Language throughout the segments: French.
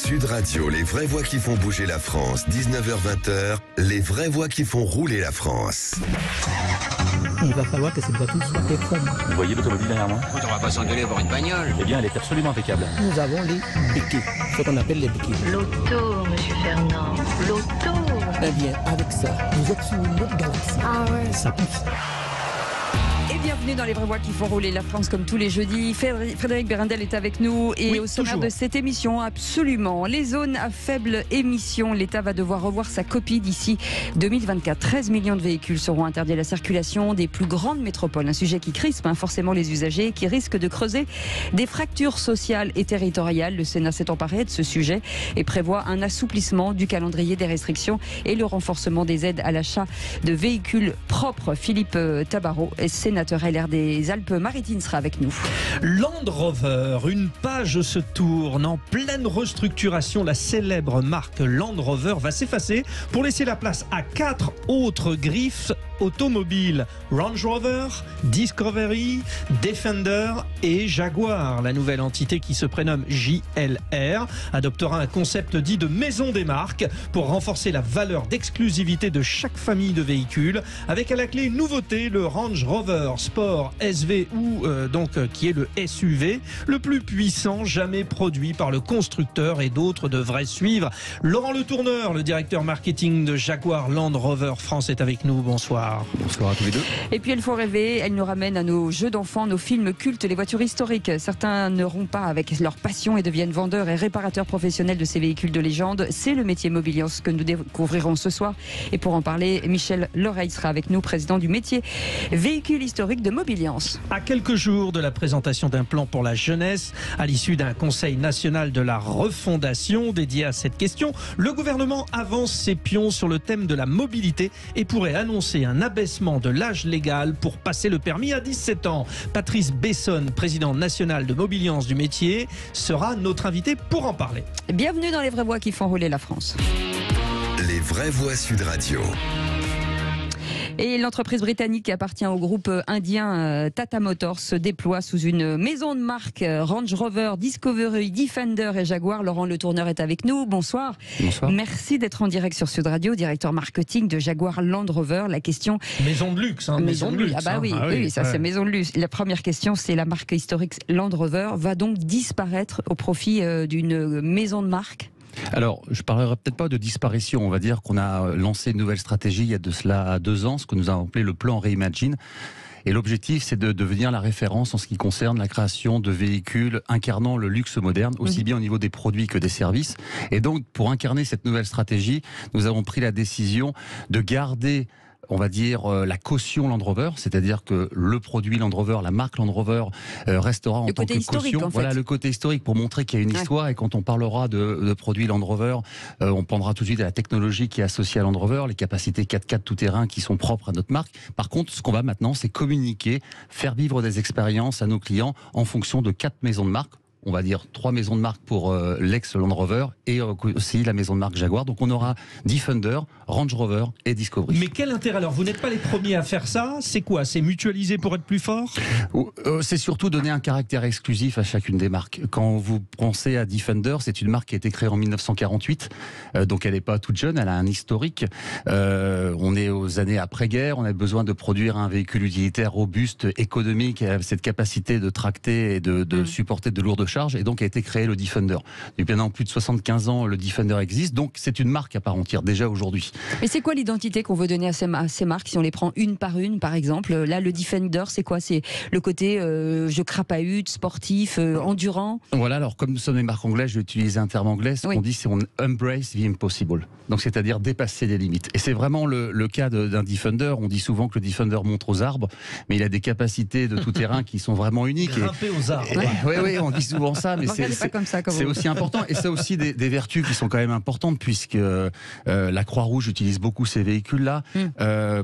Sud Radio, les vraies voix qui font bouger la France. 19h-20h, les vraies voix qui font rouler la France. Il va falloir que cette voiture soit conforme. Vous voyez l'automobile derrière moi? On va pas s'engueuler pour une bagnole. Eh bien, elle est absolument impeccable. Nous avons les béquilles, ce qu'on appelle les béquilles. L'auto, monsieur Fernand, l'auto. Eh bien, avec ça, vous êtes sur une autre galaxie. Ah ouais. Ça pousse. Et bienvenue dans les vraies voix qui font rouler la France comme tous les jeudis. Frédéric Berendel est avec nous et Oui, au sommaire toujours. de cette émission, absolument. Les zones à faible émission, l'État va devoir revoir sa copie d'ici 2024. 13 millions de véhicules seront interdits à la circulation des plus grandes métropoles. Un sujet qui crispe forcément les usagers, qui risque de creuser des fractures sociales et territoriales. Le Sénat s'est emparé de ce sujet et prévoit un assouplissement du calendrier des restrictions et le renforcement des aides à l'achat de véhicules propres. Philippe Tabarot, sénateur LR des Alpes-Maritimes, sera avec nous. Land Rover, une page se tourne. En pleine restructuration, la célèbre marque Land Rover va s'effacer pour laisser la place à 4 autres griffes automobiles. Range Rover, Discovery, Defender et Jaguar. La nouvelle entité qui se prénomme JLR adoptera un concept dit de maison des marques pour renforcer la valeur d'exclusivité de chaque famille de véhicules, avec à la clé une nouveauté, le Range Rover Sport SV ou qui est le SUV le plus puissant jamais produit par le constructeur, et d'autres devraient suivre. Laurent Le Tourneur, le directeur marketing de Jaguar Land Rover France, est avec nous. Bonsoir. Bonsoir à tous les deux. Et puis elle faut rêver, elle nous ramène à nos jeux d'enfants, nos films cultes, les voitures historiques. Certains ne rompent pas avec leur passion et deviennent vendeurs et réparateurs professionnels de ces véhicules de légende. C'est le métier Mobiliance que nous découvrirons ce soir. Et pour en parler, Michel Loreille sera avec nous, président du métier véhicule historique de Mobiliance. À quelques jours de la présentation d'un plan pour la jeunesse, à l'issue d'un conseil national de la refondation dédié à cette question, le gouvernement avance ses pions sur le thème de la mobilité et pourrait annoncer un abaissement de l'âge légal pour passer le permis à 17 ans. Patrice Bessonne, président national de Mobiliance du métier, sera notre invité pour en parler. Bienvenue dans les vraies voix qui font rouler la France. Les vraies voix Sud Radio. Et l'entreprise britannique qui appartient au groupe indien Tata Motors se déploie sous une maison de marque Range Rover, Discovery, Defender et Jaguar. Laurent Le Tourneur est avec nous. Bonsoir. Bonsoir. Merci d'être en direct sur Sud Radio, directeur marketing de Jaguar Land Rover. La question... Maison de luxe, hein, maison de luxe. Ah bah oui, hein. oui, ça ouais. c'est maison de luxe. La première question, c'est la marque historique Land Rover va donc disparaître au profit d'une maison de marque? Alors, je ne parlerai peut-être pas de disparition. On va dire qu'on a lancé une nouvelle stratégie il y a de cela 2 ans, ce que nous avons appelé le plan Reimagine. Et l'objectif, c'est de devenir la référence en ce qui concerne la création de véhicules incarnant le luxe moderne, aussi bien au niveau des produits que des services. Et donc, pour incarner cette nouvelle stratégie, nous avons pris la décision de garder, on va dire, la caution Land Rover, c'est-à-dire que le produit Land Rover, la marque Land Rover restera en tant que caution. En fait. Voilà, le côté historique pour montrer qu'il y a une histoire. Et quand on parlera de produits Land Rover, on prendra tout de suite à la technologie qui est associée à Land Rover, les capacités 4x4 tout-terrain qui sont propres à notre marque. Par contre, ce qu'on va maintenant, c'est communiquer, faire vivre des expériences à nos clients en fonction de 4 maisons de marque. On va dire 3 maisons de marque pour l'ex-Land Rover et aussi la maison de marque Jaguar. Donc on aura Defender, Range Rover et Discovery. Mais quel intérêt alors? Vous n'êtes pas les premiers à faire ça. C'est quoi? C'est mutualiser pour être plus fort? C'est surtout donner un caractère exclusif à chacune des marques. Quand vous pensez à Defender, c'est une marque qui a été créée en 1948. Donc elle n'est pas toute jeune, elle a un historique. On est aux années après-guerre. On a besoin de produire un véhicule utilitaire robuste, économique, qui a cette capacité de tracter et de supporter de lourdes charges, et donc a été créé le Defender. Depuis maintenant plus de 75 ans, le Defender existe, donc c'est une marque à part entière déjà aujourd'hui. Et c'est quoi l'identité qu'on veut donner à ces marques, si on les prend une, par exemple? Là, le Defender, c'est quoi? C'est le côté je crapahute, sportif, endurant? Voilà, alors comme nous sommes des marques anglaises, je vais utiliser un terme anglais, ce qu'on dit, c'est on embrace the impossible. Donc c'est-à-dire dépasser les limites. Et c'est vraiment le cas d'un Defender. On dit souvent que le Defender monte aux arbres, mais il a des capacités de tout-terrain qui sont vraiment uniques. Grimper aux arbres. Oui, on dit souvent ça, mais c'est aussi important. Et ça aussi des vertus qui sont quand même importantes, puisque la Croix-Rouge utilise beaucoup ces véhicules-là.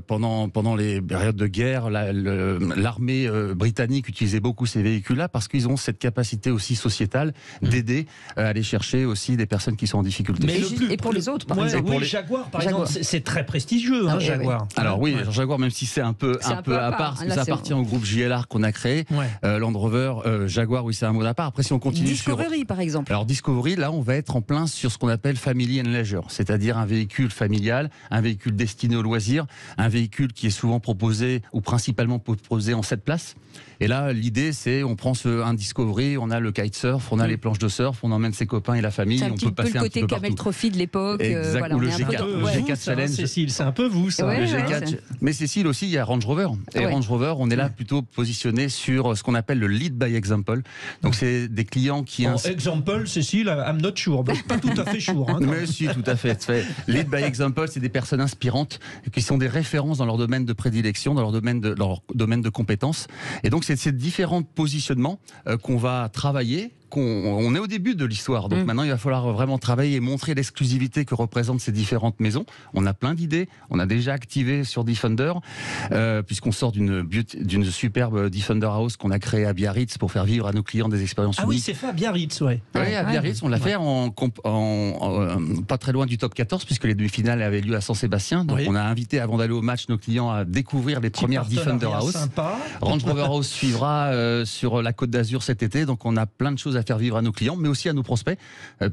Pendant les périodes de guerre, l'armée britannique utilisait beaucoup ces véhicules-là parce qu'ils ont cette capacité aussi sociétale d'aider à aller chercher aussi des personnes qui sont en difficulté. Mais et pour les autres, par exemple. Oui, Jaguar, par exemple, c'est très prestigieux, Jaguar. Alors oui, Jaguar, même si c'est un peu à part, parce que ça appartient au groupe JLR qu'on a créé, Land Rover, Jaguar, oui, c'est un mot à part. Après, si on continue Discovery, par exemple. Alors Discovery, là, on va être en plein sur ce qu'on appelle Family and Leisure, c'est-à-dire un véhicule familial, un véhicule destiné au loisir, un véhicule qui est souvent proposé ou principalement proposé en 7 places. Et là, l'idée, c'est on prend un Discovery, on a le kitesurf, on a les planches de surf, on emmène ses copains et la famille, C'est un on petit peut peu passer le un petit côté peu Camel partout. Trophy de l'époque. Exact, Voilà, ou on le est un peu G4, dans- le ouais. G4 Challenge. Cécile, c'est un peu vous, ça. Ouais, Le G4, c'est- mais Cécile aussi, il y a Range Rover. Et Ouais. Range Rover, on est là plutôt positionné sur ce qu'on appelle le lead by example. Donc c'est des clients qui... Bon, exemple, Cécile, I'm not sure. But pas tout à fait sure. Hein, quand Mais si, tout à fait. Lead by example, c'est des personnes inspirantes qui sont des références dans leur domaine de prédilection, dans leur domaine de compétences. Et donc, c'est ces différents positionnements qu'on va travailler. On est au début de l'histoire, donc maintenant il va falloir vraiment travailler et montrer l'exclusivité que représentent ces différentes maisons. On a plein d'idées, on a déjà activé sur Defender, puisqu'on sort d'une superbe Defender House qu'on a créée à Biarritz pour faire vivre à nos clients des expériences Ah oui, uniques. c'est fait à Biarritz, ouais. Oui, à Biarritz, on l'a fait pas très loin du top 14, puisque les demi-finales avaient lieu à Saint-Sébastien. Donc Oui. on a invité, avant d'aller au match, nos clients à découvrir les premières Defender House. Sympa. Range Rover House suivra sur la Côte d'Azur cet été, donc on a plein de choses à faire vivre à nos clients, mais aussi à nos prospects,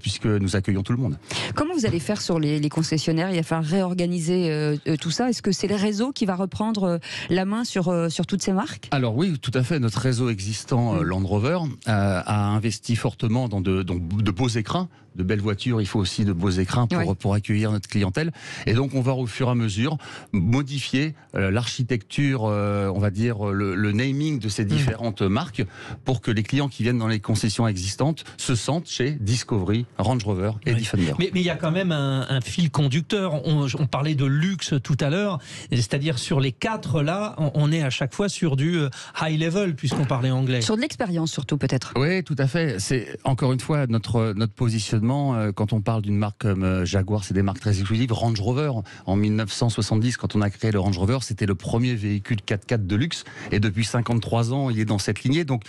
puisque nous accueillons tout le monde. Comment vous allez faire sur les concessionnaires? Il va falloir réorganiser tout ça. Est-ce que c'est le réseau qui va reprendre la main sur toutes ces marques? Alors oui, tout à fait. Notre réseau existant Land Rover a investi fortement dans de beaux écrins. De belles voitures, il faut aussi de beaux écrins pour accueillir notre clientèle. Et donc, on va au fur et à mesure modifier l'architecture, on va dire le naming de ces différentes marques pour que les clients qui viennent dans les concessions existantes se sentent chez Discovery, Range Rover et Defender. Mais il y a quand même un fil conducteur. On parlait de luxe tout à l'heure, c'est-à-dire sur les 4 là, on est à chaque fois sur du high level puisqu'on parlait anglais. Sur de l'expérience surtout peut-être. Oui, tout à fait. C'est encore une fois notre positionnement. Quand on parle d'une marque comme Jaguar, c'est des marques très exclusives. Range Rover, en 1970, quand on a créé le Range Rover, c'était le premier véhicule 4x4 de luxe. Et depuis 53 ans, il est dans cette lignée. Donc,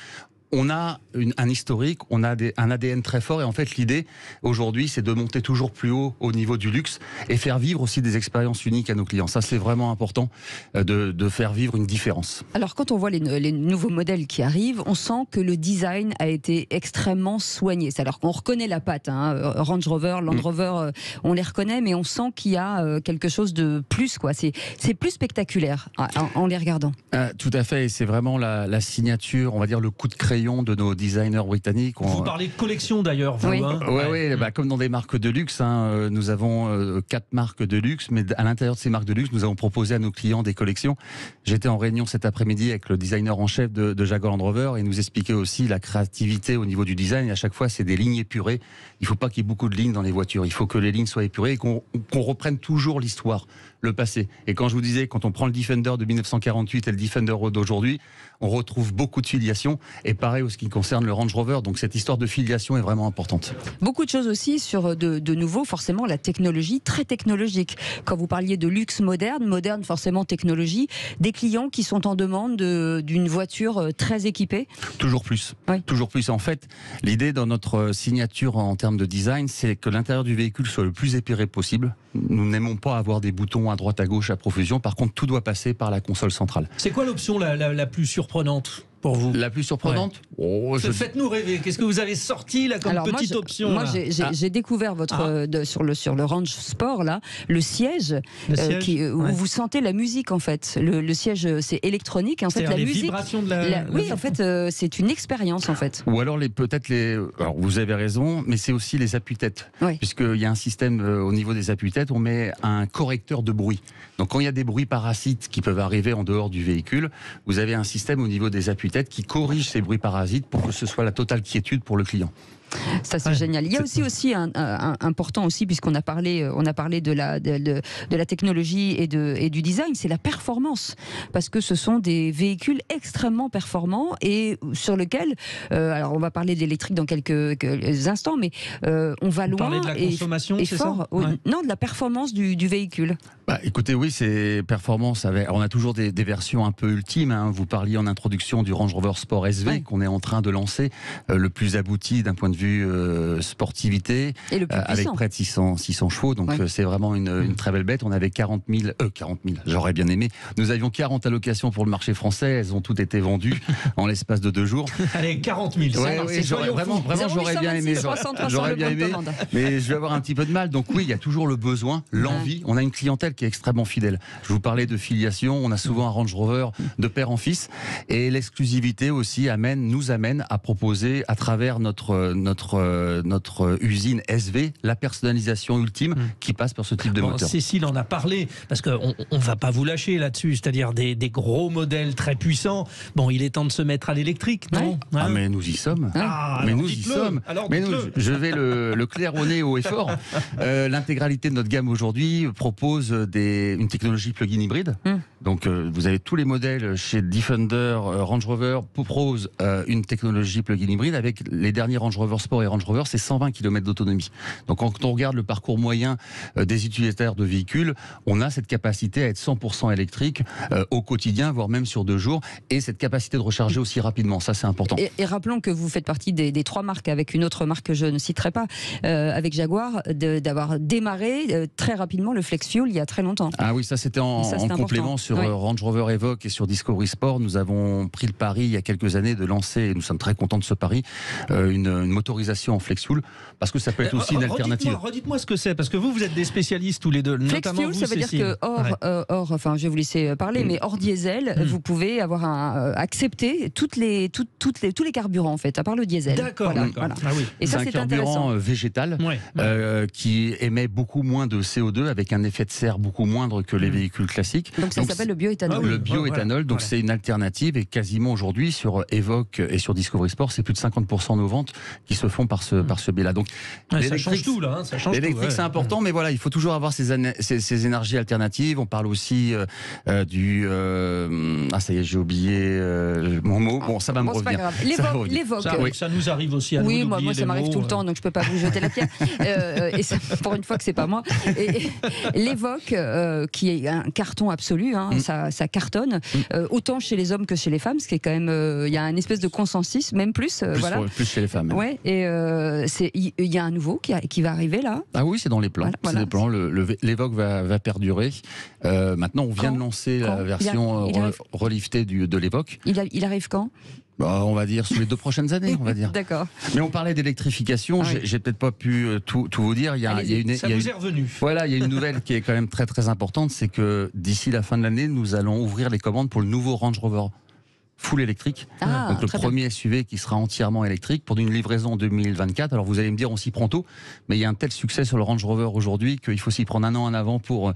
on a un historique, on a un ADN très fort et en fait l'idée aujourd'hui c'est de monter toujours plus haut au niveau du luxe et faire vivre aussi des expériences uniques à nos clients. Ça c'est vraiment important de faire vivre une différence. Alors quand on voit les nouveaux modèles qui arrivent, on sent que le design a été extrêmement soigné. Alors qu'on reconnaît la patte, hein. Range Rover, Land Rover, on les reconnaît, mais on sent qu'il y a quelque chose de plus, quoi. C'est plus spectaculaire en les regardant. Tout à fait, et c'est vraiment la signature, on va dire le coup de crayon de nos designers britanniques. Vous parlez de collection d'ailleurs, vous. Oui. Hein. Oui, comme dans des marques de luxe, hein, nous avons 4 marques de luxe, mais à l'intérieur de ces marques de luxe, nous avons proposé à nos clients des collections. J'étais en réunion cet après-midi avec le designer en chef de Jaguar Land Rover et il nous expliquait aussi la créativité au niveau du design. Et à chaque fois, c'est des lignes épurées. Il ne faut pas qu'il y ait beaucoup de lignes dans les voitures. Il faut que les lignes soient épurées et qu'on reprenne toujours l'histoire, le passé. Et quand je vous disais, quand on prend le Defender de 1948 et le Defender d'aujourd'hui, on retrouve beaucoup de filiation. Et pareil en ce qui concerne le Range Rover. Donc cette histoire de filiation est vraiment importante. Beaucoup de choses aussi sur de nouveau, forcément la technologie, très technologique. Quand vous parliez de luxe moderne forcément technologie, des clients qui sont en demande d'une voiture très équipée. Toujours plus. Oui. Toujours plus. En fait, l'idée dans notre signature en termes de design, c'est que l'intérieur du véhicule soit le plus épuré possible. Nous n'aimons pas avoir des boutons à droite à gauche à profusion. Par contre, tout doit passer par la console centrale. C'est quoi l'option la plus surprenante pour vous? La plus surprenante? Faites-nous rêver. Qu'est-ce que vous avez sorti là comme petite option? Moi, j'ai découvert sur le Range Sport là, le siège, où vous sentez la musique en fait. Le siège, c'est électronique. En fait, la les musique. Vibrations de Oui, en fait, c'est une expérience en fait. Ou alors alors vous avez raison, mais c'est aussi les appuis-têtes, puisqu'il y a un système au niveau des appuis-têtes, on met un correcteur de bruit. Donc quand il y a des bruits parasites qui peuvent arriver en dehors du véhicule, vous avez un système au niveau des appuis-têtes qui corrige ces bruits parasites pour que ce soit la totale quiétude pour le client. Ça c'est génial. Il y a aussi un important aussi, puisqu'on a parlé de la technologie et du design, c'est la performance, parce que ce sont des véhicules extrêmement performants et sur lesquels, alors on va parler d'électrique dans quelques instants, mais on va loin. Vous parlez de la consommation, c'est fort. ça? Non, de la performance du véhicule. Écoutez, oui, c'est performance. On a toujours des versions un peu ultimes. Hein. Vous parliez en introduction du Range Rover Sport SV qu'on est en train de lancer, le plus abouti d'un point de vue vue sportivité, Et le plus avec puissant. près de 600 chevaux. Donc Ouais. c'est vraiment une très belle bête. On avait 40 000, j'aurais bien aimé. Nous avions 40 allocations pour le marché français. Elles ont toutes été vendues en l'espace de 2 jours. Allez, 40 000. ça Ouais, va, ouais, c'est j'aurais soyons fous. j'aurais bien aimé. 300, J'aurais bien le bon de aimé. commande. Mais je vais avoir un petit peu de mal. Donc oui, il y a toujours le besoin, l'envie. On a une clientèle qui est extrêmement fidèle. Je vous parlais de filiation. On a souvent un Range Rover de père en fils. Et l'exclusivité aussi nous amène à proposer à travers notre usine SV la personnalisation ultime qui passe par ce type de Bon, moteur. Cécile en a parlé, parce qu'on ne va pas vous lâcher là-dessus, c'est-à-dire des gros modèles très puissants. Bon, il est temps de se mettre à l'électrique, non? Ouais. Ah mais nous y sommes. Ah, Mais alors nous y dites-le. sommes. Alors Mais dites-le. je vais le claironner haut et fort. L'intégralité de notre gamme aujourd'hui propose une technologie plug-in hybride. Donc vous avez tous les modèles chez Defender, Range Rover proposent une technologie plug-in hybride. Avec les derniers Range Rover Sport et Range Rover, c'est 120 km d'autonomie. Donc quand on regarde le parcours moyen des utilisateurs de véhicules, on a cette capacité à être 100% électrique au quotidien, voire même sur 2 jours, et cette capacité de recharger aussi rapidement. Ça, c'est important. Et rappelons que vous faites partie des 3 marques, avec une autre marque que je ne citerai pas, avec Jaguar, d'avoir démarré très rapidement le Flex Fuel il y a très longtemps. Ah oui, ça c'était en Ça, c'est complément important. sur Oui. Range Rover Evoque et sur Discovery Sport. Nous avons pris le pari il y a quelques années de lancer, et nous sommes très contents de ce pari, une motorisation en Flex Fuel, parce que ça peut être aussi une alternative. Redites-moi ce que c'est, parce que vous êtes des spécialistes tous les deux, Flex notamment Fuel, vous, ça veut Cécile. dire que enfin, je vais vous laisser parler, mais hors diesel, vous pouvez avoir accepter tous les carburants en fait, à part le diesel. D'accord, Voilà, d'accord. voilà. Ah oui. Et ça, C'est un c'est carburant intéressant. végétal Ouais. qui émet beaucoup moins de CO2 avec un effet de serre beaucoup moindre que les véhicules classiques. Donc ça s'appelle le bioéthanol. Ah oui. Le bioéthanol, Voilà. donc c'est une alternative, et quasiment aujourd'hui sur Evoque et sur Discovery Sport, c'est plus de 50% de nos ventes qui se font par ce biais-là. Donc Ouais, ça l'électrique, change tout là, hein, ça change tout. l'électrique, ouais. c'est important, mais voilà, il faut toujours avoir ces énergies alternatives. On parle aussi du... ça y est, j'ai oublié mon mot. Bon, ça va me Bon, c'est pas revenir. grave. Ça va revenir. L'évoque. Ça, Oui. ça nous arrive aussi à nous Oui, d'oublier moi ça les m'arrive mots, tout le temps, donc je peux pas vous jeter la pierre. Et c'est pour une fois que c'est pas moi. Et l'Evoque, qui est un carton absolu, hein, ça cartonne, autant chez les hommes que chez les femmes, ce qui est quand même, il y a une espèce de consensus, même plus, voilà. Plus chez les femmes. Ouais, et il y a un nouveau qui va arriver là. Ah oui, c'est dans les plans. Voilà, C'est des plans. L'Evoque va perdurer. Maintenant, on vient Quand de lancer Quand la version il arrive reliftée de l'Evoque. Il arrive quand? On va dire sous les 2 prochaines années, on va dire. D'accord. Mais on parlait d'électrification. Ah oui. j'ai peut-être pas pu tout vous dire. Il y a une, Ça il y a vous une- est revenu. Voilà, il y a une nouvelle qui est quand même très très importante, c'est que d'ici la fin de l'année, nous allons ouvrir les commandes pour le nouveau Range Rover full électrique. Ah, Donc le très bien. premier SUV qui sera entièrement électrique pour une livraison en 2024. Alors vous allez me dire, on s'y prend tôt, mais il y a un tel succès sur le Range Rover aujourd'hui qu'il faut s'y prendre 1 an en avant pour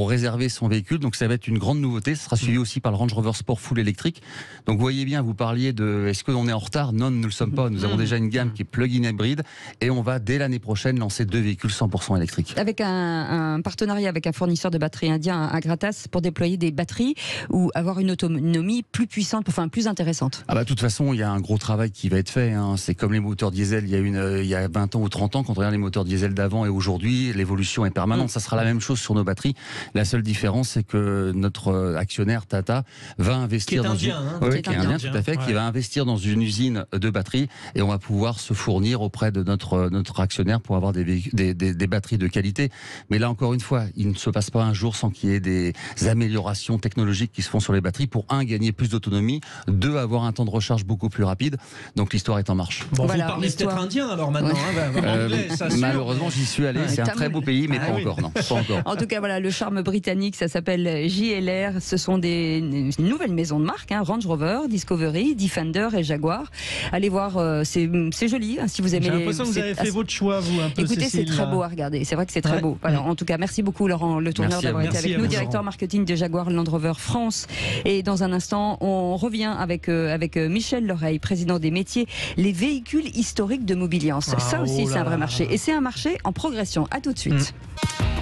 réserver son véhicule. Donc ça va être une grande nouveauté. Ce sera suivi aussi par le Range Rover Sport full électrique. Donc vous voyez bien, vous parliez de est-ce qu'on est en retard? Non, nous ne le sommes pas. Nous avons déjà une gamme qui est plug-in hybride, et on va dès l'année prochaine lancer 2 véhicules 100% électriques. Avec un partenariat avec un fournisseur de batteries indien, à Gratas, pour déployer des batteries ou avoir une autonomie plus puissante, enfin plus intéressante. Ah bah, de toute façon, il y a un gros travail qui va être fait. Hein. C'est comme les moteurs diesel il y a 20 ans ou 30 ans. Quand on regarde les moteurs diesel d'avant et aujourd'hui, l'évolution est permanente. Ça sera la même chose sur nos batteries. La seule différence, c'est que notre actionnaire Tata va investir Qui est dans indien, une... hein. Oui, Qui est qui est indien, tout à fait, qui Ouais. va investir dans une usine de batteries, et on va pouvoir se fournir auprès de notre actionnaire pour avoir des batteries de qualité. Mais là, encore une fois, il ne se passe pas un jour sans qu'il y ait des améliorations technologiques qui se font sur les batteries pour, 1, gagner plus d'autonomie, 2, avoir un temps de recharge beaucoup plus rapide. Donc l'histoire est en marche. Bon, Voilà, vous parlez l'histoire. peut-être indien alors maintenant, Ouais. hein, bah, anglais, ça sûr. Malheureusement, j'y suis allé. Ouais, C'est un Tamoul. très beau pays, mais Ah pas oui. encore. Non, pas encore. En tout cas, voilà, le charme britannique, ça s'appelle JLR. Ce sont une nouvelle maison de marque, hein, Range Rover, Discovery, Defender et Jaguar. Allez voir, c'est joli, hein, si vous aimez J'ai les... l'impression que vous avez fait votre choix, vous, un peu. Écoutez, c'est Cécile, très là. beau à regarder. C'est vrai que c'est très Ouais. beau. Voilà, en tout cas, merci beaucoup, Laurent Le Tourneur, Merci à d'avoir vous. été Merci avec à nous, vous, directeur Laurent. marketing de Jaguar Land Rover France. Et dans un instant, on revient avec Michel Loreille, président des métiers, les véhicules historiques de Mobiliance. Ah, Ça aussi, oh c'est là un vrai là. marché. Et c'est un marché en progression. À tout de suite.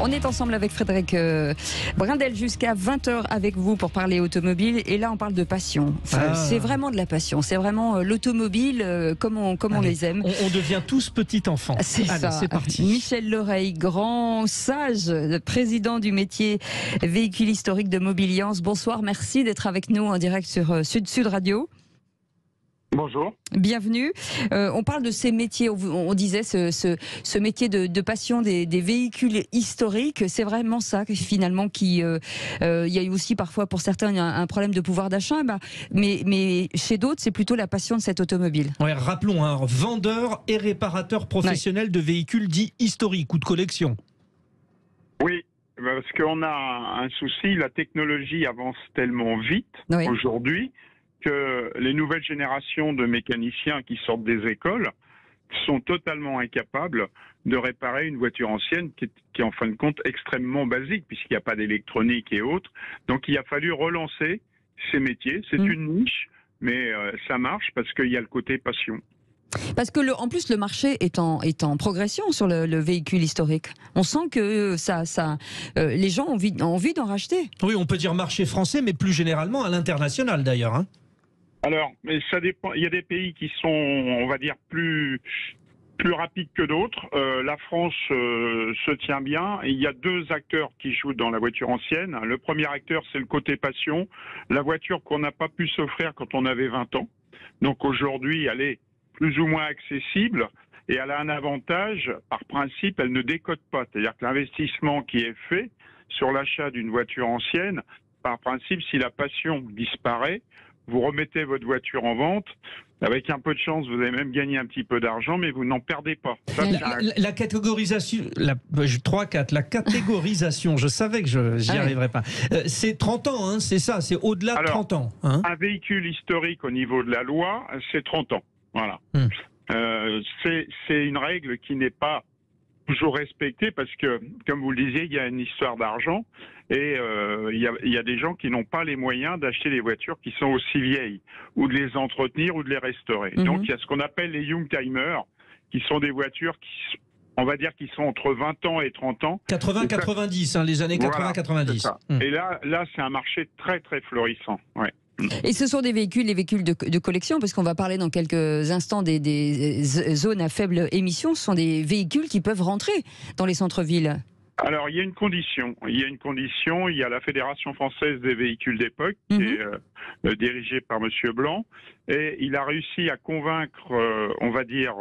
On est ensemble avec Frédéric Brindel jusqu'à 20h avec vous pour parler automobile. Et là, on parle de passion. Enfin, Ah. c'est vraiment de la passion. C'est vraiment l'automobile comme on Allez, les aime. On devient tous petits enfants. C'est Allez, ça. c'est parti. Michel Loreille, grand sage, président du métier véhicule historique de Mobiliance. Bonsoir, merci d'être avec nous en direct sur Sud Radio. Bonjour. Bienvenue. On parle de ces métiers, on disait ce métier de passion des véhicules historiques. C'est vraiment ça finalement qui... il y a eu aussi parfois pour certains un problème de pouvoir d'achat, mais chez d'autres c'est plutôt la passion de cette automobile. Ouais, rappelons, vendeur et réparateur professionnel de véhicules dits historiques ou de collection. Oui, parce qu'on a un souci, la technologie avance tellement vite aujourd'hui que les nouvelles générations de mécaniciens qui sortent des écoles sont totalement incapables de réparer une voiture ancienne qui est en fin de compte extrêmement basique puisqu'il n'y a pas d'électronique et autres. Donc il a fallu relancer ces métiers. C'est une niche, mais ça marche parce qu'il y a le côté passion. Parce que en plus le marché est en progression sur le véhicule historique. On sent que les gens ont envie d'en racheter. Oui, on peut dire marché français, mais plus généralement à l'international d'ailleurs. Alors, mais ça dépend. Il y a des pays qui sont, on va dire, plus rapides que d'autres. La France se tient bien. Et il y a deux acteurs qui jouent dans la voiture ancienne. Le premier acteur, c'est le côté passion. La voiture qu'on n'a pas pu s'offrir quand on avait 20 ans. Donc aujourd'hui, elle est plus ou moins accessible. Et elle a un avantage, par principe, elle ne décote pas. C'est-à-dire que l'investissement qui est fait sur l'achat d'une voiture ancienne, par principe, si la passion disparaît, vous remettez votre voiture en vente. Avec un peu de chance, vous allez même gagner un petit peu d'argent, mais vous n'en perdez pas. Ça, la catégorisation, la catégorisation, je savais que j'y arriverais pas. C'est 30 ans, c'est ça, c'est au-delà de 30 ans. Un véhicule historique au niveau de la loi, c'est 30 ans. Voilà. C'est une règle qui n'est pas toujours respectée parce que, comme vous le disiez, il y a une histoire d'argent et il y a des gens qui n'ont pas les moyens d'acheter des voitures qui sont aussi vieilles ou de les entretenir ou de les restaurer. Donc il y a ce qu'on appelle les Youngtimers qui sont des voitures qui, on va dire, qui sont entre 20 ans et 30 ans. 80-90, les années 80-90. Et là c'est un marché très très florissant. Ouais. Et ce sont les véhicules de collection, parce qu'on va parler dans quelques instants des zones à faible émission. Ce sont des véhicules qui peuvent rentrer dans les centres-villes. Alors, il y a une condition. Il y a la Fédération française des véhicules d'époque, qui est dirigée par Monsieur Blanc, et il a réussi à convaincre, on va dire,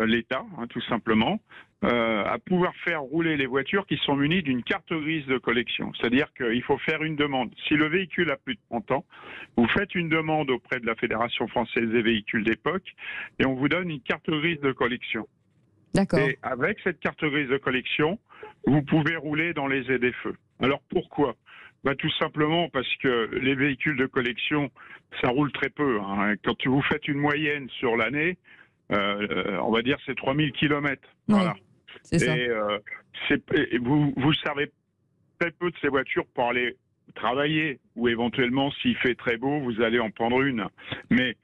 l'État, tout simplement, à pouvoir faire rouler les voitures qui sont munies d'une carte grise de collection. C'est-à-dire qu'il faut faire une demande. Si le véhicule a plus de 30 ans, vous faites une demande auprès de la Fédération française des véhicules d'époque et on vous donne une carte grise de collection. D'accord. Et avec cette carte grise de collection, vous pouvez rouler dans les ZFE. Alors pourquoi ? Tout simplement parce que les véhicules de collection, ça roule très peu. Quand vous faites une moyenne sur l'année, on va dire c'est 3000 km. Voilà. C'est ça. Et vous servez très peu de ces voitures pour aller travailler ou éventuellement s'il fait très beau, vous allez en prendre une. Mais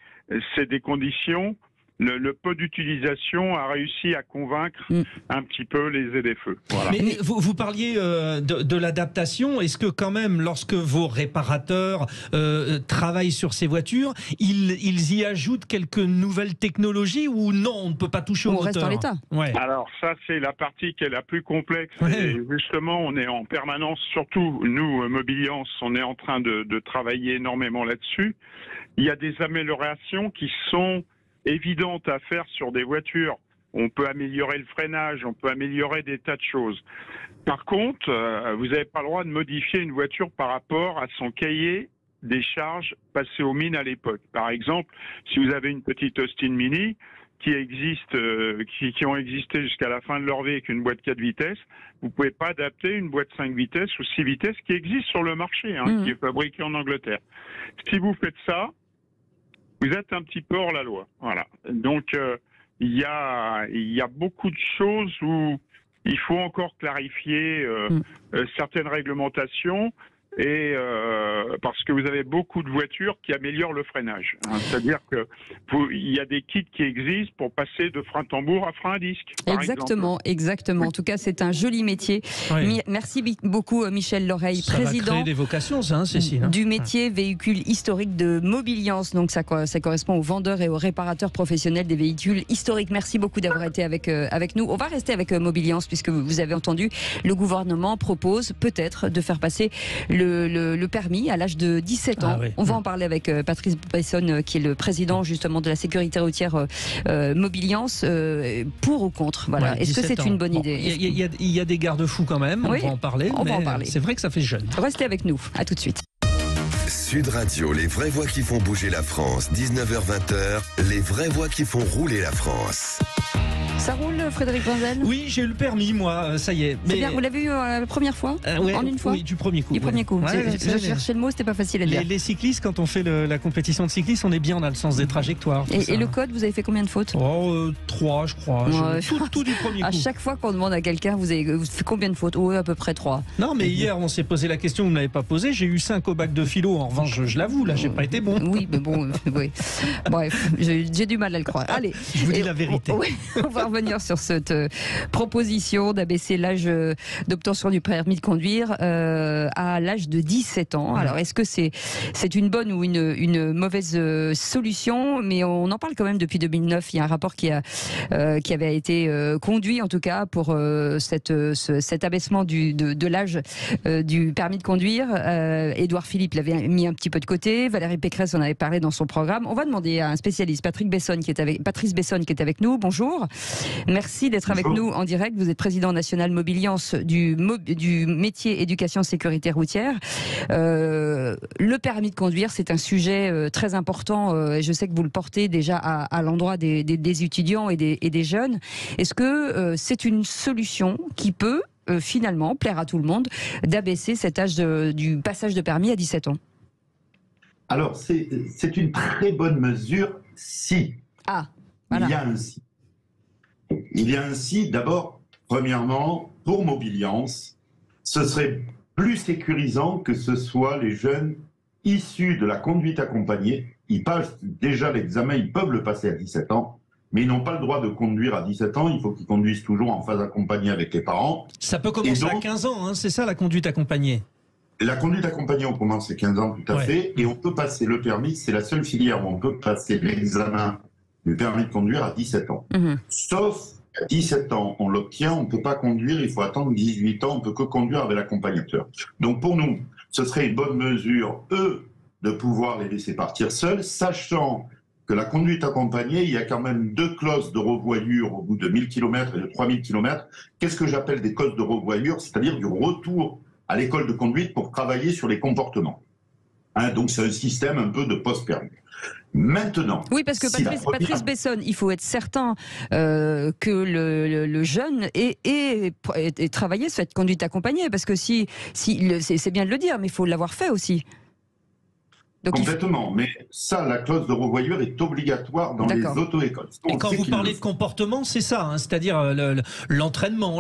c'est des conditions. Le peu d'utilisation a réussi à convaincre un petit peu les ZFE. Voilà. Mais vous parliez de l'adaptation. Est-ce que quand même, lorsque vos réparateurs travaillent sur ces voitures, ils y ajoutent quelques nouvelles technologies ou non, on ne peut pas toucher au moteur ? On reste en l'état. Ouais. Alors ça, c'est la partie qui est la plus complexe. Ouais. Et justement, on est en permanence, surtout nous, Mobiliance, on est en train de travailler énormément là-dessus. Il y a des améliorations qui sont évidente à faire sur des voitures. On peut améliorer le freinage, on peut améliorer des tas de choses. Par contre, vous n'avez pas le droit de modifier une voiture par rapport à son cahier des charges passé aux mines à l'époque. Par exemple, si vous avez une petite Austin Mini qui existe, qui ont existé jusqu'à la fin de leur vie avec une boîte 4 vitesses, vous pouvez pas adapter une boîte 5 vitesses ou 6 vitesses qui existe sur le marché, qui est fabriquée en Angleterre. Si vous faites ça, vous êtes un petit peu hors la loi. Voilà. Donc, il y a beaucoup de choses où il faut encore clarifier certaines réglementations. Et parce que vous avez beaucoup de voitures qui améliorent le freinage. C'est-à-dire que il y a des kits qui existent pour passer de frein tambour à frein à disque. Exactement. En tout cas, c'est un joli métier. Oui. Merci beaucoup, Michel Loreille, président. Ça va créer des vocations, ça, Cécile. Du métier véhicule historique de Mobiliance. Donc ça correspond aux vendeurs et aux réparateurs professionnels des véhicules historiques. Merci beaucoup d'avoir été avec nous. On va rester avec Mobiliance puisque vous avez entendu, le gouvernement propose peut-être de faire passer le le permis à l'âge de 17 ans. Ah oui. On va en parler avec Patrice Besson, qui est le président justement de la sécurité routière Mobiliance. Pour ou contre, voilà. Ouais, Est-ce que 17 c'est ans. une bonne idée? Il y a des garde-fous quand même, Oui, on va en parler. on va en parler. C'est vrai que ça fait jeune. Restez avec nous, à tout de suite. Sud Radio, les vraies voix qui font bouger la France, 19h-20h, les vraies voix qui font rouler la France. Ça roule, Frédéric Vinzel? Oui, j'ai eu le permis, moi, ça y est. C'est bien, vous l'avez eu la première fois? Ouais, En une fois? Oui, du premier coup. Du premier coup. Ouais, Je cherchais le mot, c'était pas facile à dire. Les cyclistes, quand on fait la compétition de cyclisme, on est bien, on a le sens des trajectoires. Et le code, vous avez fait combien de fautes? 3, je crois. Ouais. Tout du premier coup. À chaque fois qu'on demande à quelqu'un, vous fait combien de fautes? Oui, à peu près 3. Non, mais hier, on s'est posé la question, vous ne l'avez pas posée. J'ai eu 5 au bac de philo. En revanche, je l'avoue, là, j'ai pas été bon. Oui, mais bon, oui. Bref, j'ai du mal à le croire. Allez, Je vous dis la vérité. Oui, on va revenir sur cette proposition d'abaisser l'âge d'obtention du permis de conduire à l'âge de 17 ans. Alors, est-ce que c'est une bonne ou une mauvaise solution? Mais on en parle quand même depuis 2009. Il y a un rapport qui avait été conduit, en tout cas, pour cet abaissement de l'âge du permis de conduire. Édouard Philippe l'avait mis un petit peu de côté. Valérie Pécresse en avait parlé dans son programme. On va demander à un spécialiste, Patrice Besson, qui est avec nous. Bonjour. Merci d'être avec nous en direct. Vous êtes président national Mobiliance du métier éducation sécurité routière. Le permis de conduire, c'est un sujet très important. Et je sais que vous le portez déjà à l'endroit des étudiants et des jeunes. Est-ce que c'est une solution qui peut finalement plaire à tout le monde d'abaisser cet âge du passage de permis à 17 ans? Alors, c'est une très bonne mesure si. Ah, voilà. Il y a un si. Il y a un si, d'abord, premièrement, pour Mobiliance, ce serait plus sécurisant que ce soit les jeunes issus de la conduite accompagnée. Ils passent déjà l'examen, ils peuvent le passer à 17 ans, mais ils n'ont pas le droit de conduire à 17 ans, il faut qu'ils conduisent toujours en phase accompagnée avec les parents. Ça peut commencer à 15 ans, hein, c'est ça la conduite accompagnée? La conduite accompagnée, on commence à 15 ans, tout à fait, et on peut passer le permis, c'est la seule filière où on peut passer l'examen du permis de conduire à 17 ans. Sauf à 17 ans, on l'obtient, on ne peut pas conduire, il faut attendre 18 ans, on ne peut que conduire avec l'accompagnateur. Donc pour nous, ce serait une bonne mesure, de pouvoir les laisser partir seuls, sachant que la conduite accompagnée, il y a quand même 2 clauses de revoyure au bout de 1000 km et de 3000 km. Qu'est-ce que j'appelle des clauses de revoyure? C'est-à-dire du retour à l'école de conduite pour travailler sur les comportements. Donc c'est un système un peu de post-permis. Maintenant... Oui, parce que Patrice Besson, il faut être certain que le jeune ait travaillé sur cette conduite accompagnée, parce que c'est bien de le dire, mais il faut l'avoir fait aussi. Donc complètement, mais ça, la clause de revoyure est obligatoire dans les auto-écoles. Et quand vous parlez de comportement, c'est ça, hein, c'est-à-dire l'entraînement,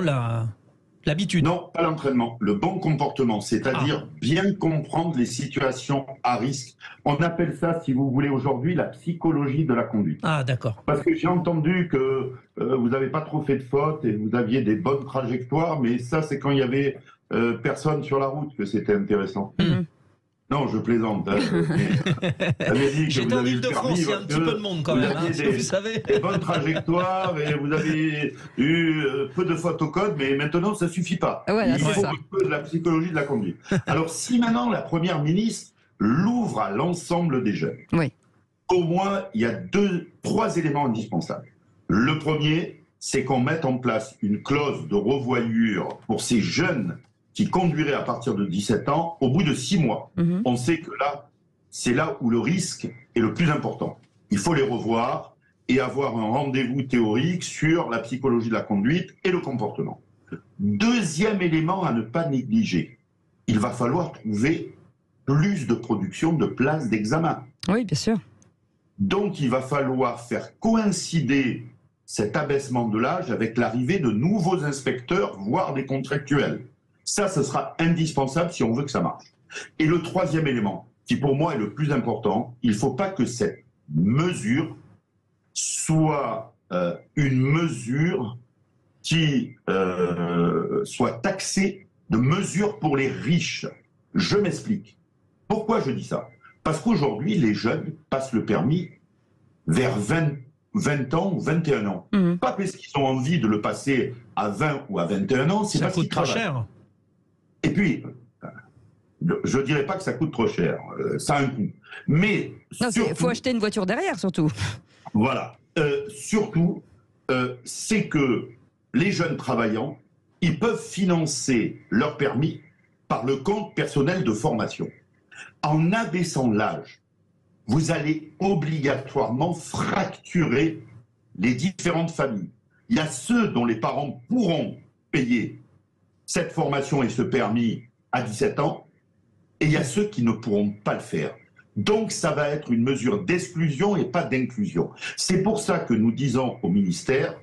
l'habitude. Non, pas l'entraînement, le bon comportement, c'est-à-dire bien comprendre les situations à risque. On appelle ça, si vous voulez, aujourd'hui, la psychologie de la conduite. Ah, d'accord. Parce que j'ai entendu que vous n'avez pas trop fait de fautes et vous aviez des bonnes trajectoires, mais ça, c'est quand il y avait personne sur la route que c'était intéressant. Non, je plaisante. J'étais en Ile-de-France, il y a un petit peu de monde quand même, vous savez. Des bonnes trajectoires et vous avez eu peu de fautes au code, mais maintenant ça suffit pas. Voilà, il faut un peu de la psychologie de la conduite. Alors si maintenant la Première ministre l'ouvre à l'ensemble des jeunes, pour moi, il y a 3 éléments indispensables. Le premier, c'est qu'on mette en place une clause de revoyure pour ces jeunes qui conduiraient à partir de 17 ans au bout de 6 mois. On sait que là, c'est là où le risque est le plus important. Il faut les revoir et avoir un rendez-vous théorique sur la psychologie de la conduite et le comportement. Deuxième élément à ne pas négliger, il va falloir trouver plus de production de places d'examen. Oui, bien sûr. Donc il va falloir faire coïncider cet abaissement de l'âge avec l'arrivée de nouveaux inspecteurs, voire des contractuels. Ça, ce sera indispensable si on veut que ça marche. Et le troisième élément, qui pour moi est le plus important, il ne faut pas que cette mesure soit une mesure qui soit taxée de mesure pour les riches. Je m'explique. Pourquoi je dis ça? Parce qu'aujourd'hui, les jeunes passent le permis vers 20 ans ou 21 ans. Pas parce qu'ils ont envie de le passer à 20 ou à 21 ans, c'est parce qu'ils travaillent. Ça coûte trop cher. Et puis, je ne dirais pas que ça coûte trop cher. Ça a un coût. Mais il faut acheter une voiture derrière, surtout. Voilà. Surtout, c'est que les jeunes travaillants, ils peuvent financer leur permis par le compte personnel de formation. En abaissant l'âge, vous allez obligatoirement fracturer les différentes familles. Il y a ceux dont les parents pourront payer cette formation et ce permis à 17 ans, et il y a ceux qui ne pourront pas le faire. Donc ça va être une mesure d'exclusion et pas d'inclusion. C'est pour ça que nous disons au ministère,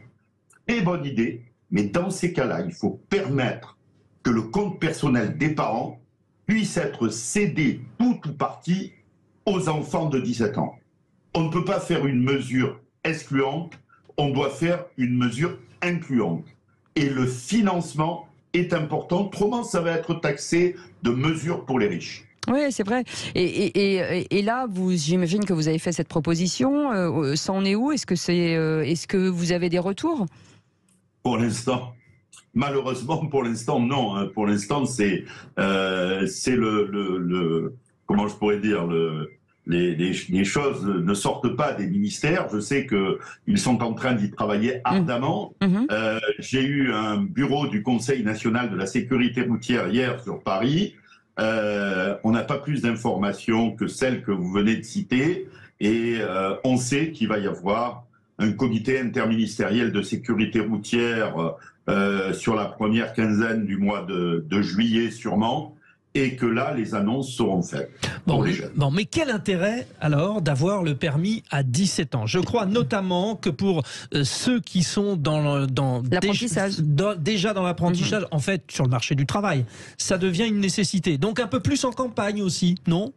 très bonne idée, mais dans ces cas-là, il faut permettre que le compte personnel des parents puisse être cédé tout ou partie aux enfants de 17 ans. On ne peut pas faire une mesure excluante, on doit faire une mesure incluante. Et le financement est important, autrement ça va être taxé de mesures pour les riches. Oui, c'est vrai. Et là, j'imagine que vous avez fait cette proposition. Ça en est où? Est-ce que vous avez des retours? Pour l'instant, malheureusement, pour l'instant, non. Pour l'instant, c'est comment je pourrais dire, les choses ne sortent pas des ministères. Je sais qu'ils sont en train d'y travailler ardemment. J'ai eu un bureau du Conseil national de la sécurité routière hier sur Paris. On n'a pas plus d'informations que celles que vous venez de citer. Et on sait qu'il va y avoir un comité interministériel de sécurité routière sur la première quinzaine du mois de juillet sûrement, et que là, les annonces seront faites pour les jeunes. Bon, mais quel intérêt alors d'avoir le permis à 17 ans? Je crois notamment que pour ceux qui sont dans l'apprentissage, déjà dans l'apprentissage, en fait, sur le marché du travail, ça devient une nécessité. Donc un peu plus en campagne aussi, non?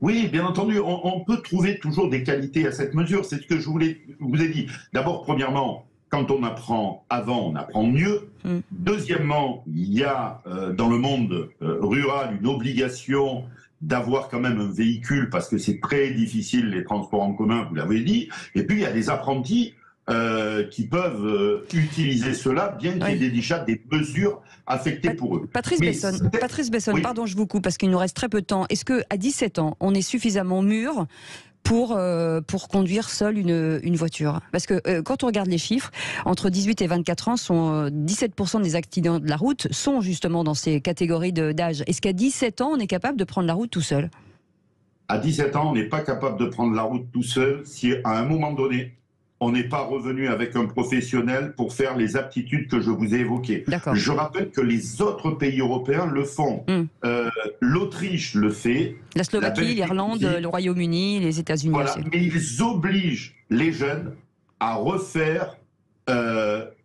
Oui, bien entendu, on peut trouver toujours des qualités à cette mesure. C'est ce que je vous ai dit. D'abord, premièrement, quand on apprend avant, on apprend mieux. Deuxièmement, il y a dans le monde rural une obligation d'avoir quand même un véhicule parce que c'est très difficile les transports en commun, vous l'avez dit. Et puis il y a des apprentis qui peuvent utiliser cela, bien qu'il y ait déjà des mesures affectées pour eux. Patrice Besson, oui. Pardon, je vous coupe parce qu'il nous reste très peu de temps. Est-ce qu'à 17 ans, on est suffisamment mûr pour conduire seul une voiture? Parce que quand on regarde les chiffres, entre 18 et 24 ans, 17% des accidents de la route sont justement dans ces catégories d'âge. Est-ce qu'à 17 ans, on est capable de prendre la route tout seul? À 17 ans, on n'est pas capable de prendre la route tout seul si à un moment donné, on n'est pas revenu avec un professionnel pour faire les aptitudes que je vous ai évoquées. Je rappelle que les autres pays européens le font. L'Autriche le fait. La Slovaquie, l'Irlande, le Royaume-Uni, les États-Unis aussi. Mais ils obligent les jeunes à refaire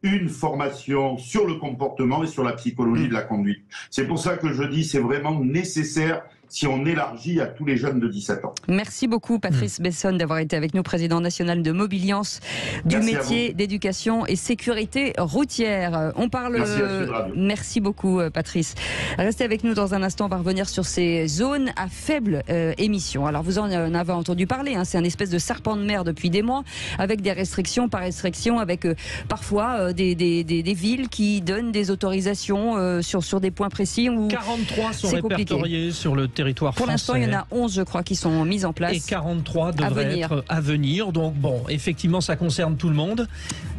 une formation sur le comportement et sur la psychologie de la conduite. C'est pour ça que je dis c'est vraiment nécessaire si on élargit à tous les jeunes de 17 ans. Merci beaucoup Patrice Besson d'avoir été avec nous, président national de Mobiliance du métier d'éducation et sécurité routière. On parle. Merci beaucoup Patrice. Restez avec nous dans un instant, on va revenir sur ces zones à faible émission. Alors vous en avez entendu parler, c'est un espèce de serpent de mer depuis des mois, avec des restrictions par restrictions, avec parfois des villes qui donnent des autorisations sur des points précis. Où 43 sont répertoriés sur le territoire français. Pour l'instant, il y en a 11, je crois, qui sont mises en place. Et 43 devraient être à venir. Donc bon, effectivement, ça concerne tout le monde.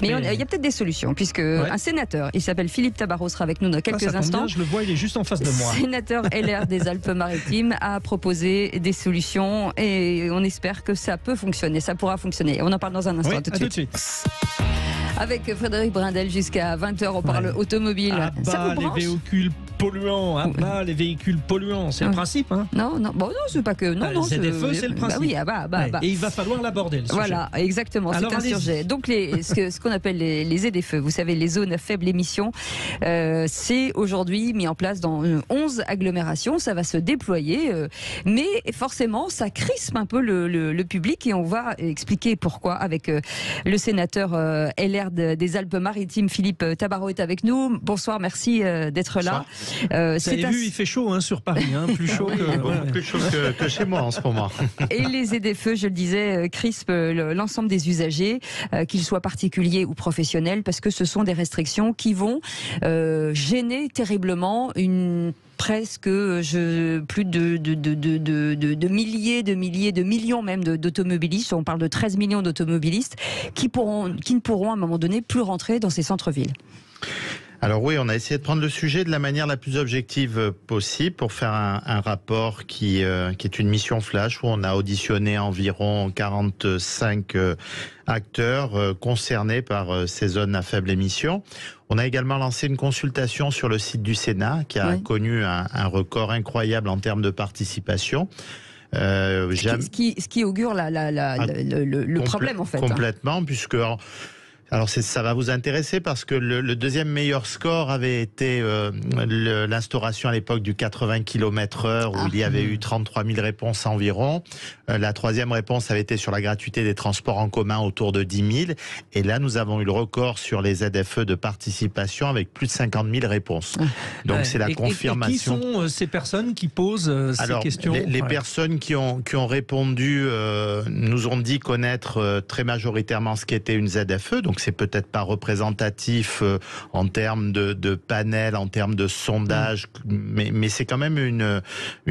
Mais il y a peut-être des solutions, puisque un sénateur, il s'appelle Philippe Tabarot, sera avec nous dans quelques instants. Bien, je le vois, il est juste en face de moi. Sénateur LR des Alpes-Maritimes a proposé des solutions et on espère que ça peut fonctionner, ça pourra fonctionner. On en parle dans un instant. Tout de suite. Avec Frédéric Brindel jusqu'à 20h, on parle automobile. Ça vous branche ? Les véhicules polluants, les véhicules polluants, c'est le principe. Non, c'est pas que. Non, c'est des feux, c'est le principe. Et il va falloir l'aborder, le sujet. Voilà, exactement, c'est un sujet. Donc, ce qu'on appelle les ZFE, vous savez, les zones à faible émission, c'est aujourd'hui mis en place dans 11 agglomérations. Ça va se déployer, mais forcément, ça crispe un peu le public et on va expliquer pourquoi avec le sénateur LR des Alpes-Maritimes, Philippe Tabarot est avec nous. Bonsoir, merci d'être là. Vous avez vu, il fait chaud hein, sur Paris, hein, plus chaud plus chaud que chez moi en ce moment. Et les ZFE, je le disais, crispent l'ensemble des usagers, qu'ils soient particuliers ou professionnels, parce que ce sont des restrictions qui vont gêner terriblement presque plus de milliers, de millions même d'automobilistes. On parle de 13 millions d'automobilistes qui ne pourront à un moment donné plus rentrer dans ces centres-villes. Alors oui, on a essayé de prendre le sujet de la manière la plus objective possible pour faire un rapport qui est une mission flash où on a auditionné environ 45 acteurs concernés par ces zones à faible émission. On a également lancé une consultation sur le site du Sénat qui a connu un record incroyable en termes de participation. Ce qui augure le problème en fait. Complètement, puisque... Alors ça va vous intéresser parce que le deuxième meilleur score avait été l'instauration à l'époque du 80 km/h où il y avait eu 33 000 réponses environ. La troisième réponse avait été sur la gratuité des transports en commun autour de 10 000. Et là, nous avons eu le record sur les ZFE de participation avec plus de 50 000 réponses. Donc c'est la confirmation. Et qui sont ces personnes qui posent ces questions? Les personnes qui ont répondu nous ont dit connaître très majoritairement ce qu'était une ZFE. Donc c'est peut-être pas représentatif en termes de panel, en termes de sondage, mais c'est quand même une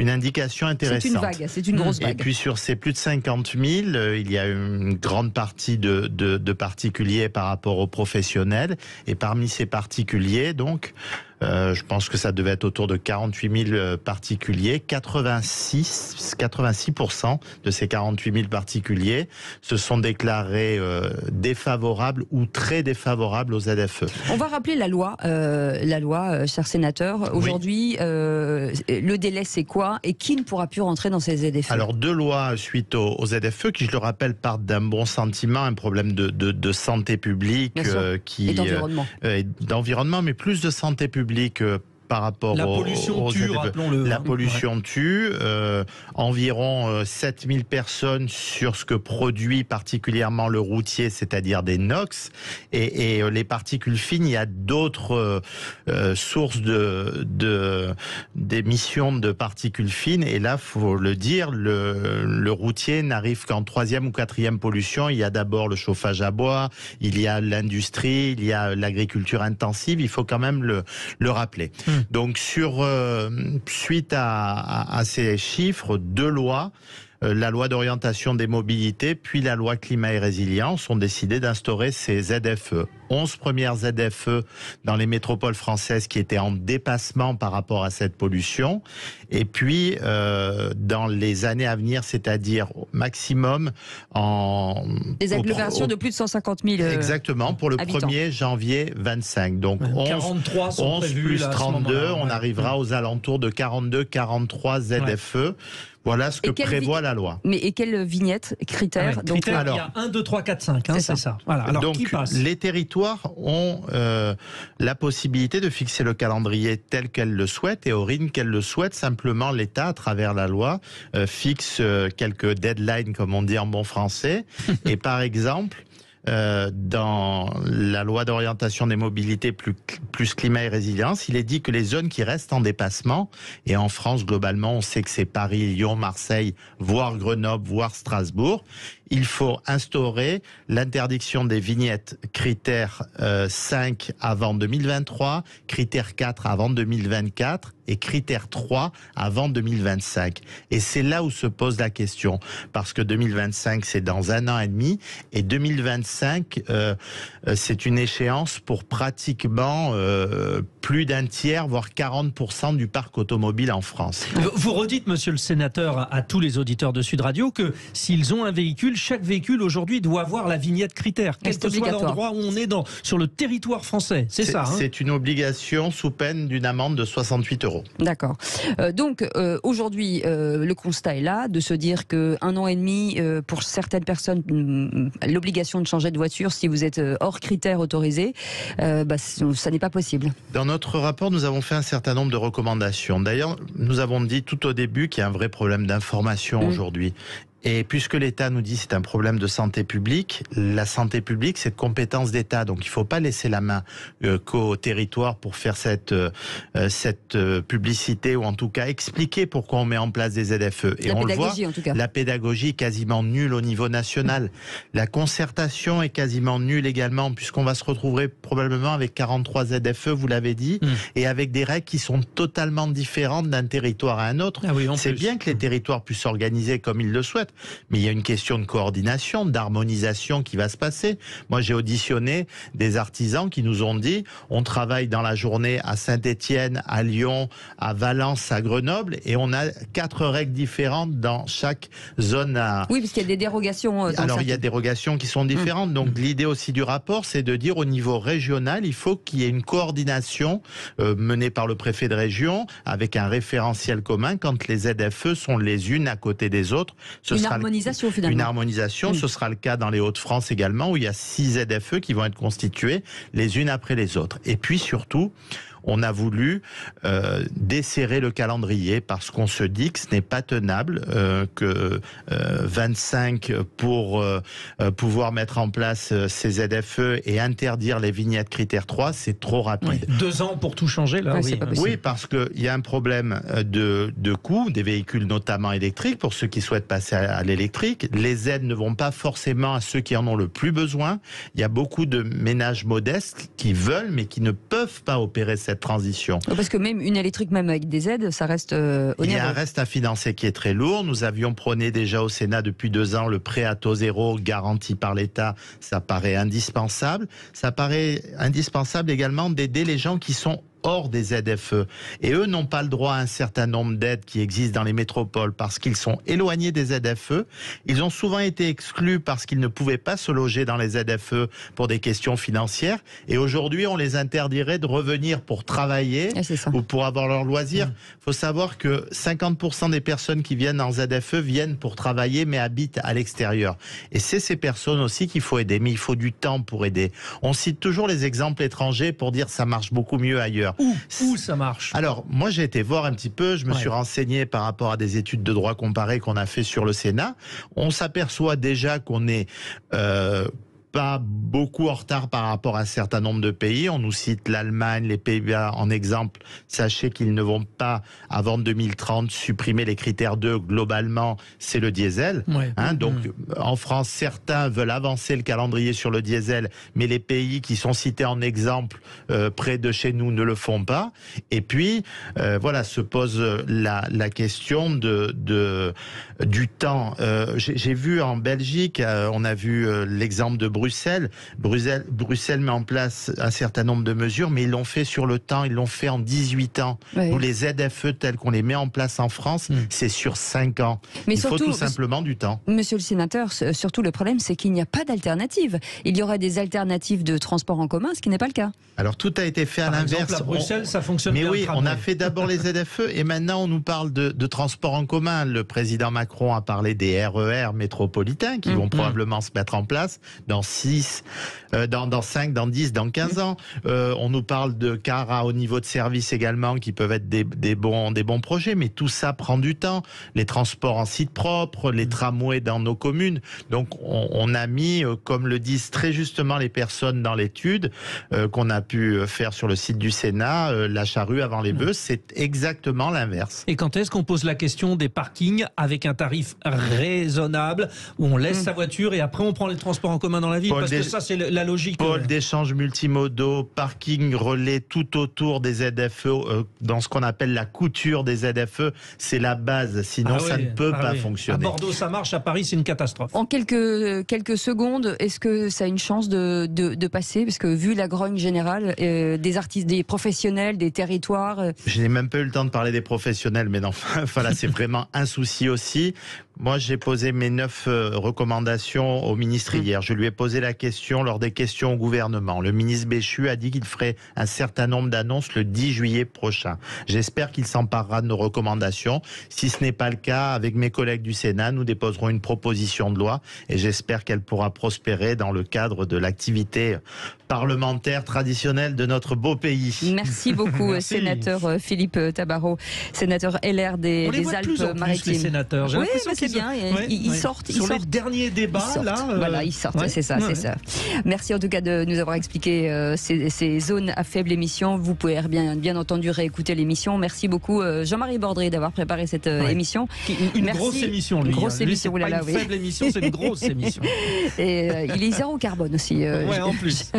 indication intéressante. C'est une vague, c'est une grosse vague. Et puis sur ces plus de 50 000, il y a une grande partie de particuliers par rapport aux professionnels. Et parmi ces particuliers, donc, je pense que ça devait être autour de 48 000 particuliers. 86% de ces 48 000 particuliers se sont déclarés défavorables ou très défavorables aux ZFE. On va rappeler la loi, cher sénateur. Aujourd'hui, le délai c'est quoi et qui ne pourra plus rentrer dans ces ZFE? Alors 2 lois suite aux ZFE qui, je le rappelle, partent d'un bon sentiment, un problème de santé publique et d'environnement. D'environnement, mais plus de santé publique par rapport la pollution tue, rappelons-le. La pollution tue. Environ 7000 personnes sur ce que produit particulièrement le routier, c'est-à-dire des NOx. Et les particules fines, il y a d'autres sources d'émissions de particules fines. Et là, faut le dire, le routier n'arrive qu'en 3e ou 4e pollution. Il y a d'abord le chauffage à bois, il y a l'industrie, il y a l'agriculture intensive. Il faut quand même le rappeler. Donc suite à ces chiffres, 2 lois, la loi d'orientation des mobilités puis la loi climat et résilience ont décidé d'instaurer ces ZFE. 11 premières ZFE dans les métropoles françaises qui étaient en dépassement par rapport à cette pollution. Et puis, dans les années à venir, c'est-à-dire au maximum des agglomérations de plus de 150 000 exactement, pour le habitants. 1er janvier 25. Donc 11 plus 32, on arrivera aux alentours de 42-43 ZFE. Voilà ce que prévoit la loi. Mais et quelle vignette, critères il y a 1, 2, 3, 4, 5, hein, c'est ça. Voilà. Alors, donc, qui passe? les territoires ont la possibilité de fixer le calendrier tel qu'elles le souhaitent et Aurine qu'elle le souhaite. Simplement, l'État, à travers la loi, fixe quelques deadlines, comme on dit en bon français. Et par exemple, dans la loi d'orientation des mobilités plus climat et résilience, il est dit que les zones qui restent en dépassement, et en France globalement on sait que c'est Paris, Lyon, Marseille, voire Grenoble, voire Strasbourg, il faut instaurer l'interdiction des vignettes critère 5 avant 2023, critère 4 avant 2024 et critère 3 avant 2025. Et c'est là où se pose la question, parce que 2025 c'est dans 1 an et demi et 2025 c'est une échéance pour pratiquement plus d'un tiers, voire 40% du parc automobile en France. Vous redites, monsieur le sénateur, à tous les auditeurs de Sud Radio que s'ils ont un véhicule, chaque véhicule aujourd'hui doit avoir la vignette critère, quel que soit l'endroit où on est sur le territoire français. C'est ça. Hein, c'est une obligation sous peine d'une amende de 68 €. D'accord. Donc aujourd'hui, le constat est là, de se dire que 1 an et demi, pour certaines personnes, l'obligation de changer de voiture si vous êtes hors critères autorisés, ça n'est pas possible. Dans notre rapport, nous avons fait un certain nombre de recommandations. D'ailleurs, nous avons dit tout au début qu'il y a un vrai problème d'information aujourd'hui. Et puisque l'État nous dit que c'est un problème de santé publique, la santé publique, c'est de compétence d'État. Donc il ne faut pas laisser la main qu'au territoire pour faire cette publicité, ou en tout cas expliquer pourquoi on met en place des ZFE. Et on le voit, la pédagogie est quasiment nulle au niveau national. La concertation est quasiment nulle également, puisqu'on va se retrouver probablement avec 43 ZFE, vous l'avez dit, et avec des règles qui sont totalement différentes d'un territoire à un autre. C'est bien que les territoires puissent s'organiser comme ils le souhaitent, mais il y a une question de coordination, d'harmonisation qui va se passer. Moi, j'ai auditionné des artisans qui nous ont dit on travaille dans la journée à Saint-Étienne, à Lyon, à Valence, à Grenoble, et on a 4 règles différentes dans chaque zone. Oui, parce qu'il y a des dérogations. Alors, il y a des dérogations qui sont différentes. Donc, l'idée aussi du rapport, c'est de dire au niveau régional, il faut qu'il y ait une coordination menée par le préfet de région avec un référentiel commun quand les ZFE sont les unes à côté des autres. Une harmonisation, finalement. Une harmonisation, ce sera le cas dans les Hauts-de-France également, où il y a 6 ZFE qui vont être constituées les unes après les autres. Et puis surtout, on a voulu desserrer le calendrier parce qu'on se dit que ce n'est pas tenable que 25 pour pouvoir mettre en place ces ZFE et interdire les vignettes critères 3, c'est trop rapide. 2 ans pour tout changer, là. Oui, parce qu'il y a un problème de coût des véhicules, notamment électriques, pour ceux qui souhaitent passer à l'électrique. Les aides ne vont pas forcément à ceux qui en ont le plus besoin. Il y a beaucoup de ménages modestes qui veulent, mais qui ne peuvent pas opérer cette transition. Parce que même une électrique, même avec des aides, ça reste onéreux. Il y a un reste à financer qui est très lourd. Nous avions prôné déjà au Sénat depuis 2 ans le prêt à taux zéro garanti par l'État. Ça paraît indispensable. Ça paraît indispensable également d'aider les gens qui sont hors des ZFE. Et eux n'ont pas le droit à un certain nombre d'aides qui existent dans les métropoles parce qu'ils sont éloignés des ZFE. Ils ont souvent été exclus parce qu'ils ne pouvaient pas se loger dans les ZFE pour des questions financières. Et aujourd'hui, on les interdirait de revenir pour travailler ou pour avoir leur loisir. Il faut savoir que 50% des personnes qui viennent en ZFE viennent pour travailler mais habitent à l'extérieur. Et c'est ces personnes aussi qu'il faut aider. Mais il faut du temps pour aider. On cite toujours les exemples étrangers pour dire ça marche beaucoup mieux ailleurs. Où ça marche? Alors, moi j'ai été voir un petit peu, je me suis renseigné par rapport à des études de droit comparé qu'on a fait sur le Sénat. On s'aperçoit déjà qu'on est pas beaucoup en retard par rapport à un certain nombre de pays. On nous cite l'Allemagne, les Pays-Bas en exemple. Sachez qu'ils ne vont pas, avant 2030, supprimer les critères 2. Globalement, c'est le diesel. Donc, en France, certains veulent avancer le calendrier sur le diesel, mais les pays qui sont cités en exemple près de chez nous ne le font pas. Et puis, voilà, se pose la question du temps. J'ai vu en Belgique, on a vu l'exemple de Bruxelles met en place un certain nombre de mesures, mais ils l'ont fait sur le temps, ils l'ont fait en 18 ans. Nous, les ZFE tels qu'on les met en place en France, c'est sur 5 ans. Mais il faut tout simplement du temps. Monsieur le sénateur, surtout le problème, c'est qu'il n'y a pas d'alternative. Il y aurait des alternatives de transport en commun, ce qui n'est pas le cas. Alors tout a été fait à l'inverse. À Bruxelles, ça fonctionne bien. Mais oui, on a fait d'abord les ZFE et maintenant on nous parle de transport en commun. Le président Macron a parlé des RER métropolitains qui vont probablement se mettre en place dans 5, dans 10, dans 15 ans. On nous parle de cars à haut niveau de service également qui peuvent être des bons projets, mais tout ça prend du temps. Les transports en site propre, les tramways dans nos communes. Donc on a mis, comme le disent très justement les personnes dans l'étude qu'on a pu faire sur le site du Sénat, la charrue avant les bœufs, c'est exactement l'inverse. Et quand est-ce qu'on pose la question des parkings avec un tarif raisonnable où on laisse sa voiture et après on prend les transports en commun dans la ville? Parce que ça, c'est la logique. Pôle d'échange multimodaux, parking relais tout autour des ZFE, dans ce qu'on appelle la couture des ZFE, c'est la base. Sinon, ça ne peut pas fonctionner. À Bordeaux, ça marche. À Paris, c'est une catastrophe. En quelques secondes, est-ce que ça a une chance de passer? Parce que vu la grogne générale des artistes, des professionnels, des territoires... Je n'ai même pas eu le temps de parler des professionnels, mais non, voilà, c'est vraiment un souci aussi. Moi, j'ai posé mes 9 recommandations au ministre hier. Je lui ai posé la question lors des questions au gouvernement. Le ministre Béchu a dit qu'il ferait un certain nombre d'annonces le 10 juillet prochain. J'espère qu'il s'emparera de nos recommandations. Si ce n'est pas le cas, avec mes collègues du Sénat, nous déposerons une proposition de loi et j'espère qu'elle pourra prospérer dans le cadre de l'activité parlementaire traditionnel de notre beau pays. Merci beaucoup, Merci. sénateur Philippe Tabarot, sénateur LR des voit de plus en plus, Alpes-Maritimes. les sénateurs. J'ai Oui, l'impression mais c'est qu'ils bien, ouais, ils ouais. sortent. Sur les derniers débats, là. Voilà, ils sortent, ouais. c'est ça, Ouais. c'est ça. Merci en tout cas de nous avoir expliqué ces zones à faible émission. Vous pouvez bien entendu réécouter l'émission. Merci beaucoup Jean-Marie Bordré d'avoir préparé cette émission. Une Merci. grosse émission, lui. Une grosse Lui, émission, c'est pas oulala, une oui. faible émission, c'est une grosse émission. Et il est zéro carbone aussi. Ouais, en plus.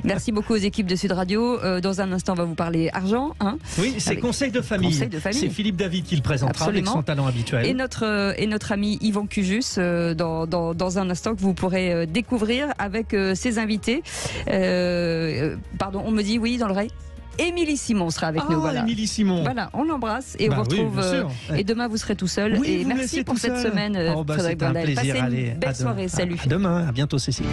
Merci beaucoup aux équipes de Sud Radio. Dans un instant, on va vous parler argent. Hein, Oui, c'est avec Conseil de famille. Conseil de famille. C'est Philippe David qui le présentera Absolument. avec son talent habituel. Et notre ami Yvan Cujus dans un instant que vous pourrez découvrir avec ses invités. Pardon, on me dit oui dans l'oreille. Émilie Simon sera avec nous. Voilà. Émilie Simon. Voilà, on l'embrasse et on Bah vous oui, retrouve. bien sûr. Et demain, vous serez tout seul. Oui, et vous me merci laissez pour tout cette seul. semaine, Oh, bah, Frédéric c'était un Blondel. plaisir. Passez Allez, une à belle demain. soirée. Salut. À demain. À bientôt, Cécile.